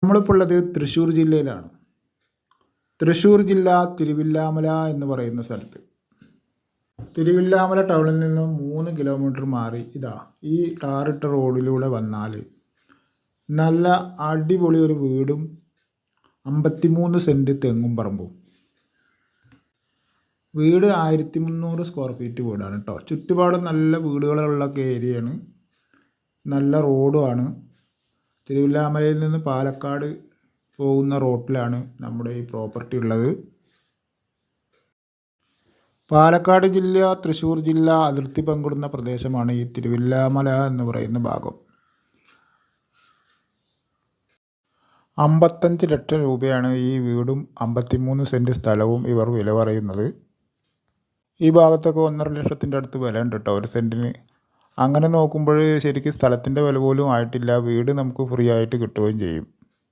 നമ്മളിപ്പോൾ ഉള്ളത് തൃശ്ശൂർ ജില്ലയിലാണ്. തൃശ്ശൂർ ജില്ല തിരുവില്ലാമല എന്ന് പറയുന്ന സ്ഥലത്ത്. തിരുവില്ലാമല ടൗണിൽ നിന്നും 3 കിലോമീറ്റർ മാറി ഈ ടാറിട്ട റോഡിലൂടെ വന്നാൽ നല്ല അടിപൊളി ഒരു വീടും 53 സെൻറ്റ് തെങ്ങും പറമ്പും. വീട് 1300 സ്ക്വയർ ഫീറ്റ് വീടാണ് കേട്ടോ. ചുറ്റുപാടും നല്ല വീടുകളുള്ള ഏരിയയാണ്, നല്ല റോഡുമാണ്. തിരുവില്ലാമലയിൽ നിന്ന് പാലക്കാട് പോകുന്ന റോട്ടിലാണ് നമ്മുടെ ഈ പ്രോപ്പർട്ടി ഉള്ളത്. പാലക്കാട് ജില്ല തൃശ്ശൂർ ജില്ല അതിർത്തി പങ്കിടുന്ന പ്രദേശമാണ് ഈ തിരുവില്ലാമല എന്ന് പറയുന്ന ഭാഗം. 55 ലക്ഷം രൂപയാണ് ഈ വീടും 53 സെൻറ്റ് സ്ഥലവും ഇവർ വില പറയുന്നത്. ഈ ഭാഗത്തൊക്കെ 1.5 ലക്ഷത്തിൻ്റെ അടുത്ത് വില ഉണ്ട് കേട്ടോ ഒരു സെൻറ്റിന്. അങ്ങനെ നോക്കുമ്പോൾ ശരിക്കും സ്ഥലത്തിൻ്റെ വില പോലും ആയിട്ടില്ല. വീട് നമുക്ക് ഫ്രീ ആയിട്ട് കിട്ടുകയും ചെയ്യും.